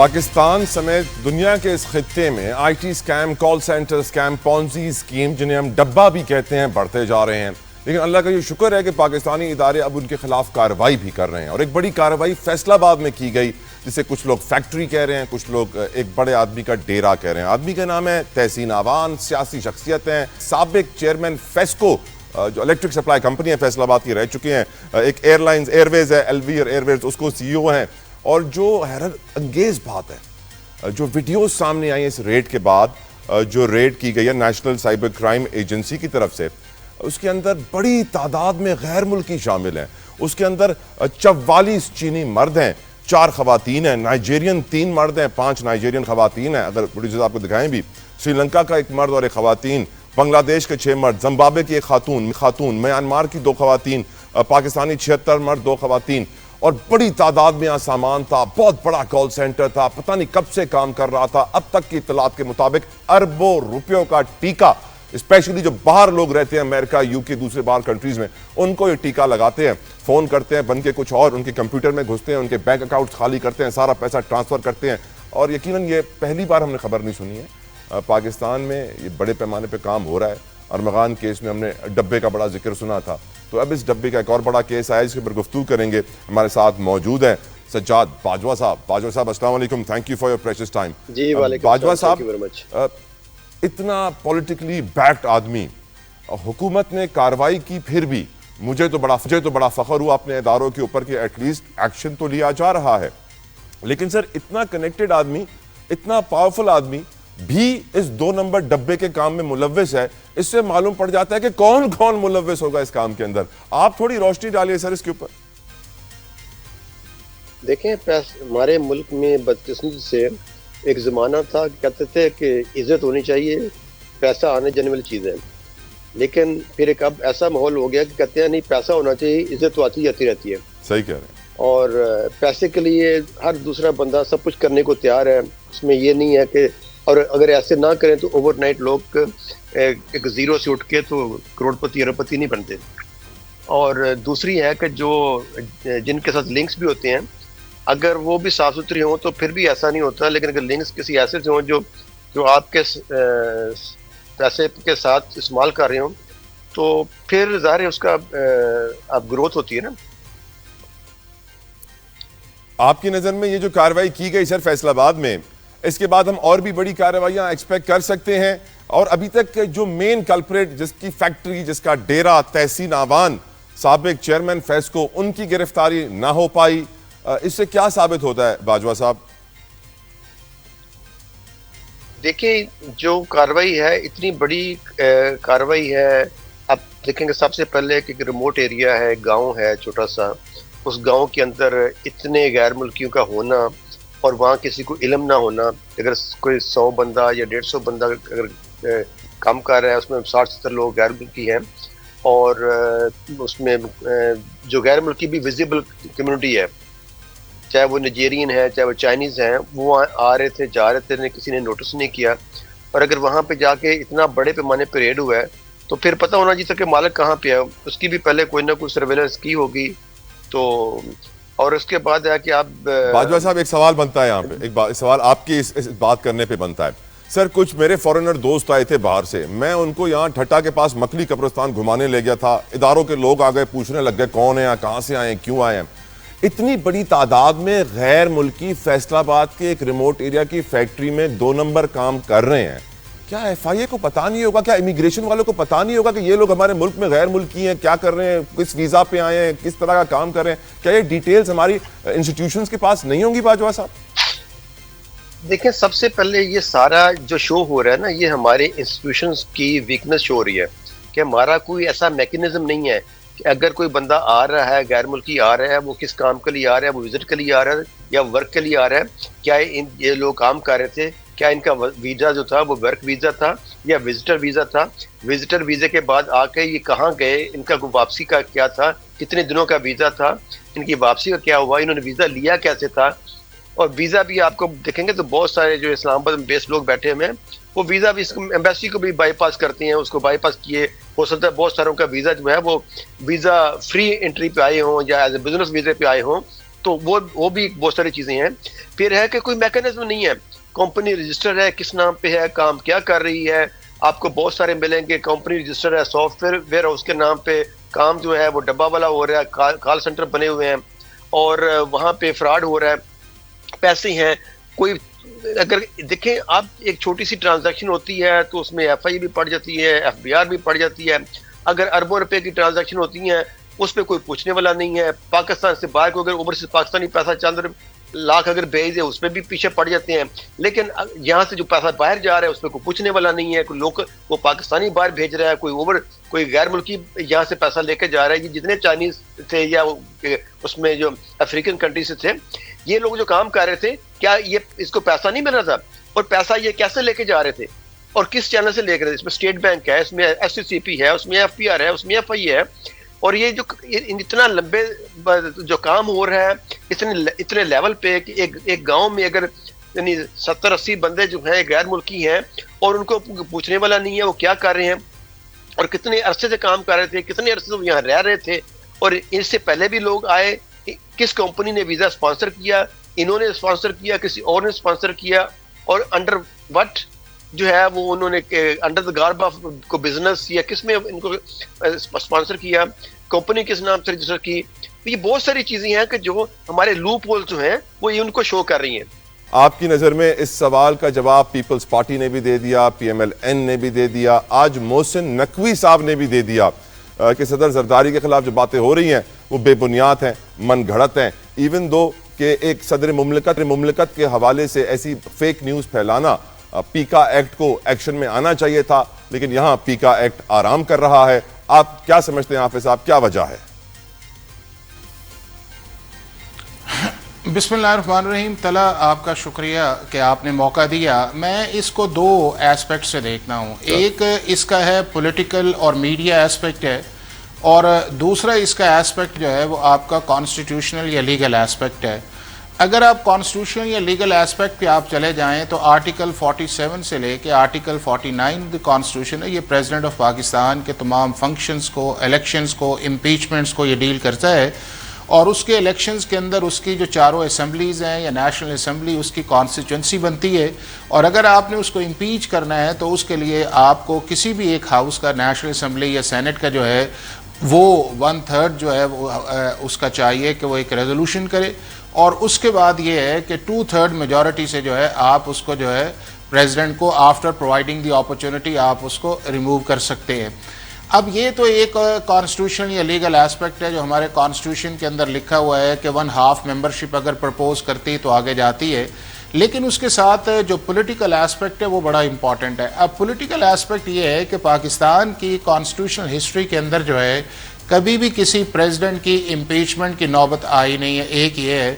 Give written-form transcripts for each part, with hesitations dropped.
پاکستان سمیت دنیا کے اس خطے میں IT scheme, call centre scheme, Ponzi scheme جنہیں ہم ڈبہ بھی کہتے ہیں بڑھتے جا رہے ہیں. لیکن اللہ کا یہ شکر ہے کہ پاکستانی ادارے اب ان کے خلاف کارروائی بھی کر رہے ہیں، اور ایک بڑی کارروائی فیصل آباد میں کی گئی جسے کچھ لوگ فیکٹری کہہ رہے ہیں، کچھ لوگ ایک بڑے آدمی کا ڈیرا کہہ رہے ہیں. آدمی کا نام ہے تحسین آوان، سیاسی شخصیت ہیں، سابق چیئرمین فیسکو جو الیکٹرک سپلائی کمپنی ہے فیصل آباد کی رہ چکے ہیں، ایک ایئر لائنز ایئر ویز ہے ایل وی ایئر ویز، اس کو سی او ہیں. اور جو حیرت انگیز بات ہے، جو ویڈیوز سامنے آئی ہیں اس ریڈ کے بعد، جو ریڈ کی گئی ہے نیشنل سائبر کرائم ایجنسی کی طرف سے، اس کے اندر بڑی تعداد میں غیر ملکی شامل ہیں. اس کے اندر 44 چینی مرد ہیں، 4 خواتین ہیں، نائجیرین 3 مرد ہیں، 5 نائجیرین خواتین ہیں. اگر پروڈیوسر آپ کو دکھائیں بھی، سری لنکا کا 1 مرد اور 1 خواتین، بنگلہ دیش کے 6 مرد، زمبابوے کی 1 خاتون، میانمار کی 2 خواتین، پاکستانی 76 مرد 2 خواتین. اور بڑی تعداد میں یہاں سامان تھا، بہت بڑا کال سینٹر تھا، پتہ نہیں کب سے کام کر رہا تھا. اب تک کی اطلاعات کے مطابق اربوں روپیوں کا ٹیکہ، اسپیشلی جو باہر لوگ رہتے ہیں، امریکہ، یو کے، دوسرے باہر کنٹریز میں، ان کو یہ ٹیکہ لگاتے ہیں، فون کرتے ہیں بن کے کچھ اور، ان کے کمپیوٹر میں گھستے ہیں، ان کے بینک اکاؤنٹس خالی کرتے ہیں، سارا پیسہ ٹرانسفر کرتے ہیں. اور یقیناً یہ پہلی بار ہم نے خبر نہیں سنی ہے، پاکستان میں یہ بڑے پیمانے پہ کام ہو رہا ہے. ارمغان کیس میں ہم نے ڈبے کا بڑا ذکر سنا تھا، تو اب اس ڈبے کا ایک اور بڑا کیس آیا جس کے اوپر گفتگو کریں گے. ہمارے ساتھ موجود ہیں سجاد باجوہ صاحب. باجوہ صاحب السلام علیکم، thank you for your precious time. جی وعلیکم باجوہ السلام، صاحب اتنا پولیٹیکلی بیکڈ آدمی، حکومت نے کارروائی کی، پھر بھی مجھے تو بڑا فخر ہوا اپنے اداروں کے اوپر کہ ایٹ لیسٹ ایکشن تو لیا جا رہا ہے. لیکن سر اتنا کنیکٹڈ آدمی، اتنا پاورفل آدمی بھی اس 2 نمبر ڈبے کے کام میں ملوث ہے. اس سے معلوم پڑ جاتا ہے کہ کون ملوث ہوگا اس کام کے اندر. آپ تھوڑی روشنی ڈالیے سر اس کے اوپر. دیکھیں، ہمارے ملک میں بدقسمتی سے ایک زمانہ تھا کہ کہتے تھے کہ عزت ہونی چاہیے، پیسہ آنے جانے والی چیز ہے. لیکن پھر ایک اب ایسا ماحول ہو گیا کہ کہتے ہیں نہیں، پیسہ ہونا چاہیے، عزت تو آتی جاتی رہتی ہے. صحیح کہہ رہے ہیں. اور پیسے کے لیے ہر دوسرا بندہ سب کچھ کرنے کو تیار ہے. اس میں یہ نہیں ہے کہ، اور اگر ایسے نہ کریں تو اوور نائٹ لوگ ایک زیرو سے اٹھ کے تو کروڑ پتی ارب پتی نہیں بنتے. اور دوسری ہے کہ جن کے ساتھ لنکس بھی ہوتے ہیں، اگر وہ بھی صاف ستھری ہوں تو پھر بھی ایسا نہیں ہوتا. لیکن اگر لنکس کسی ایسے سے ہوں جو آپ کے پیسے کے ساتھ استعمال کر رہے ہوں، تو پھر ظاہر ہے اس کا اب گروتھ ہوتی ہے نا. آپ کی نظر میں یہ جو کارروائی کی گئی سر فیصل آباد میں، اس کے بعد ہم اور بھی بڑی کارروائیاں ایکسپیکٹ کر سکتے ہیں؟ اور ابھی تک جو مین کلپریٹ، جس کی فیکٹری، جس کا ڈیرا تحسین آوان، سابق چیئرمین فیسکو، ان کی گرفتاری نہ ہو پائی، اس سے کیا ثابت ہوتا ہے باجوہ صاحب؟ دیکھیں، جو کارروائی ہے اتنی بڑی کارروائی ہے. اب دیکھیں گے سب سے پہلے کہ ریموٹ ایریا ہے، گاؤں ہے چھوٹا سا، اس گاؤں کے اندر اتنے غیر ملکیوں کا ہونا اور وہاں کسی کو علم نہ ہونا. اگر کوئی 100 بندہ یا 150 بندہ اگر کام کر رہا ہے، اس میں 60-70 لوگ غیر ملکی ہیں، اور اس میں جو غیر ملکی بھی ویزیبل کمیونٹی ہے، چاہے وہ نائجیرین ہے، چاہے وہ چائنیز ہیں، وہ آ رہے تھے، جا رہے تھے، کسی نے نوٹس نہیں کیا. اور اگر وہاں پہ جا کے اتنا بڑے پیمانے پہ ریڈ ہوا ہے تو پھر پتہ ہونا چاہیے کہ مالک کہاں پہ ہے. اس کی بھی پہلے کوئی نہ کوئی سرویلنس کی ہوگی. تو اور اس کے بعد ہے کہ آپ باجوہ صاحب ایک سوال بنتا ہے یہاں پہ، ایک سوال آپ کی اس بات کرنے پہ بنتا ہے. سر کچھ میرے فورنر دوست آئے تھے باہر سے، میں ان کو یہاں ٹھٹا کے پاس مکلی قبرستان گھمانے لے گیا تھا. اداروں کے لوگ آ گئے، پوچھنے لگ گئے کون ہیں، کہاں سے آئے ہیں، کیوں آئے ہیں. اتنی بڑی تعداد میں غیر ملکی فیصل آباد کے ایک ریموٹ ایریا کی فیکٹری میں 2 نمبر کام کر رہے ہیں. کیا ایف آئی اے کو پتا نہیں ہوگا، کیا امیگریشن والوں کو پتا نہیں ہوگا کہ یہ لوگ ہمارے ملک میں غیر ملکی ہیں، کیا کر رہے ہیں، کس ویزا پہ آئے ہیں، کس طرح کا کام کر رہے ہیں؟ کیا یہ ڈیٹیلز ہماری انسٹیٹیوشنز کے پاس نہیں ہوں گی باجوہ صاحب؟ دیکھیں، سب سے پہلے یہ سارا جو شو ہو رہا ہے نا، یہ ہمارے انسٹیٹیوشنز کی ویکنس شو ہو رہی ہے کہ ہمارا کوئی ایسا میکینزم نہیں ہے کہ اگر کوئی بندہ آ رہا ہے، غیر ملکی آ رہا ہے، وہ کس کام کے لیے آ رہا ہے، وہ وزٹ کے لیے آ رہا ہے یا ورک کے لیے آ رہا ہے. کیا یہ لوگ کام کر رہے تھے، کیا ان کا ویزا جو تھا وہ ورک ویزا تھا یا وزٹر ویزا تھا؟ وزٹر ویزے کے بعد آ کے یہ کہاں گئے، ان کا واپسی کا کیا تھا، کتنے دنوں کا ویزا تھا، ان کی واپسی کا کیا ہوا، انہوں نے ویزا لیا کیسے تھا. اور ویزا بھی آپ کو دیکھیں گے تو بہت سارے جو اسلام آباد میں بیس لوگ بیٹھے ہوئے ہیں، وہ ویزا بھی ایمبیسی کو بھی بائی پاس کرتے ہیں. اس کو بائی پاس کیے، ہو سکتا ہے بہت ساروں کا ویزا جو ہے وہ ویزا فری انٹری پہ آئے ہوں یا ایز اے بزنس ویزے پہ آئے ہوں. تو وہ بھی بہت ساری چیزیں ہیں. پھر ہے کہ کوئی میکینزم نہیں ہے, کمپنی رجسٹر ہے, کس نام پہ ہے, کام کیا کر رہی ہے, آپ کو بہت سارے ملیں گے کمپنی رجسٹر ہے, سافٹ ویئر اس کے نام پہ کام جو ہے وہ ڈبہ والا ہو رہا ہے, کال سینٹر بنے ہوئے ہیں اور وہاں پہ فراڈ ہو رہا ہے, پیسے ہیں. کوئی اگر دیکھیں آپ, ایک چھوٹی سی ٹرانزیکشن ہوتی ہے تو اس میں ایف آئی بھی پڑ جاتی ہے, ایف بی آر بھی پڑ جاتی ہے. اگر اربوں روپے کی ٹرانزیکشن ہوتی ہیں اس پہ کوئی پوچھنے والا نہیں ہے. پاکستان سے باہر کو اگر اوور سے پاکستانی پیسہ چند لاکھ اگر بھیج دے اس پہ بھی پیچھے پڑ جاتے ہیں. لیکن یہاں سے جو پیسہ باہر جا رہا ہے اس پہ کوئی پوچھنے والا نہیں ہے. کوئی لوگ وہ پاکستانی باہر بھیج رہا ہے, کوئی غیر ملکی یہاں سے پیسہ لے کے جا رہا ہے. یہ جتنے چائنیز تھے یا اس میں جو افریقن کنٹری سے تھے, یہ لوگ جو کام کر رہے تھے, کیا یہ اس کو پیسہ نہیں مل رہا تھا؟ اور پیسہ یہ کیسے لے کے جا رہے تھے اور کس چینل سے لے کے رہے تھے؟ اس میں اسٹیٹ بینک ہے, اس میں ایس سی سی پی ہے, اس میں ایف پی آر ہے, اس میں ایف آئی ہے. اور یہ جو اتنا لمبے جو کام ہو رہا ہے اتنے لیول پہ کہ ایک گاؤں میں اگر یعنی 70-80 بندے جو ہیں غیر ملکی ہیں اور ان کو پوچھنے والا نہیں ہے وہ کیا کر رہے ہیں اور کتنے عرصے سے کام کر رہے تھے, کتنے عرصے سے وہ یہاں رہ رہے تھے, اور اس سے پہلے بھی لوگ آئے, کس کمپنی نے ویزا اسپانسر کیا, انہوں نے اسپانسر کیا, کسی اور نے اسپانسر کیا, اور انڈر وٹ جو ہے وہ انہوں نے انڈر دا گارب آف کو بزنس یا کس میں ان کو اسپانسر کیا, کمپنی کس نام سے رجسٹر کی. یہ بہت ساری چیزیں ہیں کہ جو ہمارے لوپ ہول جو ہیں وہ ان کو شو کر رہی ہیں. آپ کی نظر میں اس سوال کا جواب پیپلز پارٹی نے بھی دے دیا, پی ایم ایل این نے بھی دے دیا, آج محسن نقوی صاحب نے بھی دے دیا کہ صدر زرداری کے خلاف جو باتیں ہو رہی ہیں وہ بے بنیاد ہیں, من گھڑت ہیں. ایون دو کہ ایک صدر مملکت کے حوالے سے ایسی فیک نیوز پھیلانا, پیکا ایکٹ کو ایکشن میں آنا چاہیے تھا, لیکن یہاں پیکا ایکٹ آرام کر رہا ہے. آپ کیا سمجھتے ہیں حافظ صاحب, کیا وجہ ہے؟ بسم اللہ الرحمن الرحیم. طلع آپ کا شکریہ کہ آپ نے موقع دیا. میں اس کو دو ایسپیکٹ سے دیکھنا ہوں. ایک اس کا ہے پولیٹیکل اور میڈیا ایسپیکٹ ہے, اور دوسرا اس کا ایسپیکٹ جو ہے وہ آپ کا کانسٹیٹیوشنل یا لیگل ایسپیکٹ ہے. اگر آپ کانسٹیٹیوشنل یا لیگل ایسپیکٹ پہ آپ چلے جائیں تو آرٹیکل 47 سے لے کے آرٹیکل 49 کانسٹیٹیوشن ہے, یہ پریزیڈنٹ آف پاکستان کے تمام فنکشنز کو, الیکشنز کو, امپیچمنٹس کو یہ ڈیل کرتا ہے. اور اس کے الیکشنز کے اندر اس کی جو چاروں اسمبلیز ہیں یا نیشنل اسمبلی اس کی کانسٹیچوئنسی بنتی ہے, اور اگر آپ نے اس کو امپیچ کرنا ہے تو اس کے لیے آپ کو کسی بھی ایک ہاؤس کا, نیشنل اسمبلی یا سینٹ کا جو ہے وہ 1/3 جو ہے وہ اس کا چاہیے کہ وہ ایک ریزولوشن کرے, اور اس کے بعد یہ ہے کہ 2/3 میجورٹی سے جو ہے آپ اس کو جو ہے پریزیڈنٹ کو آفٹر پرووائڈنگ دی اپرچونٹی آپ اس کو ریموو کر سکتے ہیں. اب یہ تو ایک کانسٹیٹیوشن یا لیگل ایسپیکٹ ہے جو ہمارے کانسٹیٹیوشن کے اندر لکھا ہوا ہے کہ 1/2 ممبرشپ اگر پرپوز کرتی تو آگے جاتی ہے. لیکن اس کے ساتھ جو پولیٹیکل ایسپیکٹ ہے وہ بڑا امپورٹنٹ ہے. اب پولیٹیکل ایسپیکٹ یہ ہے کہ پاکستان کی کانسٹیٹیوشنل ہسٹری کے اندر جو ہے کبھی بھی کسی پریزیڈنٹ کی امپیچمنٹ کی نوبت آئی نہیں ہے. ایک یہ ہے.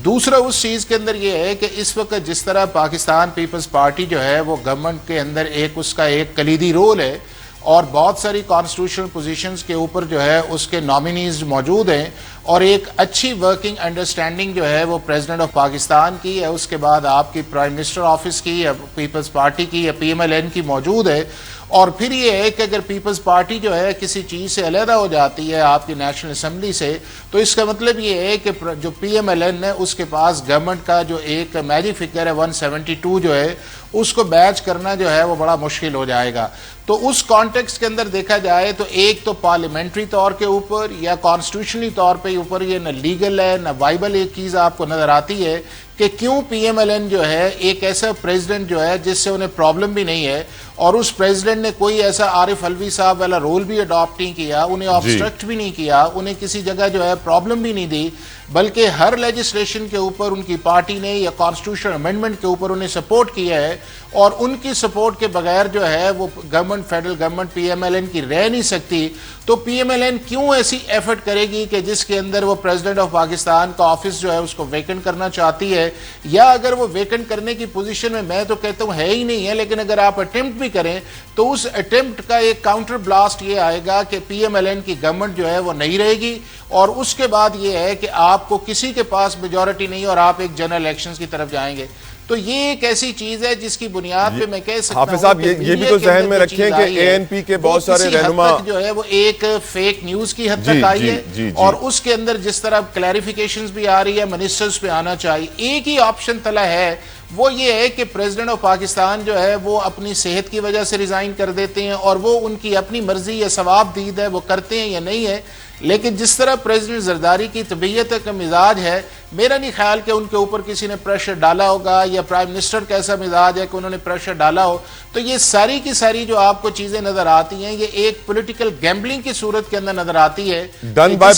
دوسرا اس چیز کے اندر یہ ہے کہ اس وقت جس طرح پاکستان پیپلز پارٹی جو ہے وہ گورنمنٹ کے اندر اس کا ایک کلیدی رول ہے, اور بہت ساری کانسٹیٹیوشنل پوزیشنز کے اوپر جو ہے اس کے نامینیز موجود ہیں, اور ایک اچھی ورکنگ انڈرسٹینڈنگ جو ہے وہ پریزیڈنٹ آف پاکستان کی ہے, اس کے بعد آپ کی پرائم منسٹر آفس کی یا پیپلز پارٹی کی یا پی ایم ایل این کی موجود ہے. اور پھر یہ ہے کہ اگر پیپلز پارٹی جو ہے کسی چیز سے علیحدہ ہو جاتی ہے آپ کی نیشنل اسمبلی سے, تو اس کا مطلب یہ ہے کہ جو پی ایم ایل این ہے اس کے پاس گورنمنٹ کا جو ایک میجک فگر ہے 172 جو ہے اس کو بیچ کرنا جو ہے وہ بڑا مشکل ہو جائے گا. تو اس کانٹیکسٹ کے اندر دیکھا جائے تو ایک تو پارلیمنٹری طور کے اوپر یا کانسٹیٹیوشنلی طور پہ اوپر یہ نہ لیگل ہے نہ وائبل ایک چیز آپ کو نظر آتی ہے کہ کیوں پی ایم ایل این جو ہے ایک ایسا پریزیڈنٹ جو ہے جس سے انہیں پرابلم بھی نہیں ہے, اور اس پریزیڈنٹ نے کوئی ایسا عارف الوی صاحب والا رول بھی اڈاپٹ نہیں کیا, انہیں آبسٹرکٹ بھی نہیں کیا, انہیں کسی جگہ جو ہے پرابلم بھی نہیں دی, بلکہ ہر لیجسلیشن کے اوپر ان کی پارٹی نے یا کانسٹیٹیوشن امینڈمنٹ کے اوپر انہیں سپورٹ کیا ہے. اور ان کی سپورٹ کے بغیر جو ہے وہ government, federal government P M L N کی رہ نہیں سکتی. تو پی ایم ایل این کیوں ایسی ایفرٹ کرے گی کہ جس کے اندر وہ پریزیڈنٹ آف پاکستان کا آفس جو ہے اس کو ویکنٹ کرنا چاہتی ہے, یا اگر وہ ویکنٹ کرنے کی پوزیشن میں تو کہتا ہوں ہے ہی نہیں ہے, لیکن اگر آپ اٹیمپٹ بھی کریں تو اس اٹیمپٹ کا ایک کاؤنٹر بلاسٹ یہ آئے گا کہ پی ایم ایل این کی گورنمنٹ جو ہے وہ نہیں رہے گی, اور اس کے بعد یہ ہے کہ آپ کو کسی کے پاس میجورٹی نہیں اور آپ ایک جنرل الیکشنز کی طرف جائیں گے. تو یہ ایک ایسی چیز ہے جس کی بنیاد پہ میں کہہ سکتا ہوں حافظ صاحب یہ بھی تو ذہن میں رکھیں کہ اے این پی کے بہت سارے رہنما جو ہے وہ ایک فیک نیوز کی حد تک آئی ہے اور اس کے اندر جس طرح کلیریفیکیشنز بھی آ رہی ہے منسٹرز پہ آنا چاہیے. ایک ہی آپشن تلا ہے وہ یہ ہے کہ پریزیڈنٹ آف پاکستان جو ہے وہ اپنی صحت کی وجہ سے ریزائن کر دیتے ہیں اور وہ ان کی اپنی مرضی یا ثواب دید ہے وہ کرتے ہیں یا نہیں ہے. لیکن جس طرح پریزیڈنٹ زرداری کی طبیعت کا مزاج ہے میرا نہیں خیال کہ ان کے اوپر کسی نے پریشر ڈالا ہوگا یا پرائم منسٹر کا ایسا مزاج ہے کہ انہوں نے پریشر ڈالا ہو. تو یہ ساری کی ساری جو آپ کو چیزیں نظر آتی ہیں یہ ایک پولیٹیکل گیمبلنگ کی صورت کے اندر نظر آتی ہے done by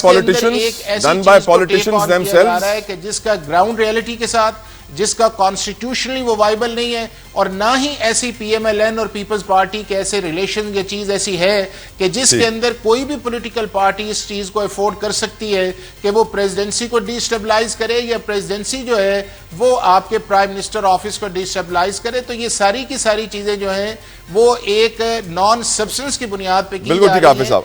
politicians themselves کہ جس کا گراؤنڈ ریئلٹی کے ساتھ جس کا کانسٹیٹیوشنلی وہ وائبل نہیں ہے اور نہ ہی ایسی پی ایم ایل این اور پیپلز پارٹی کے ایسے ریلیشن یہ چیز ایسی ہے کہ جس کے اندر کوئی بھی پولیٹیکل پارٹی اس چیز کو افورڈ کر سکتی ہے کہ وہ پریزیڈنسی کو ڈی اسٹیبلائز کرے یا پریزیڈنسی جو ہے وہ آپ کے پرائم منسٹر آفس کو ڈی اسٹیبلائز کرے. تو یہ ساری کی ساری چیزیں جو ہیں وہ ایک نان سبسٹنس کی بنیاد پہ کی جا رہی ہیں.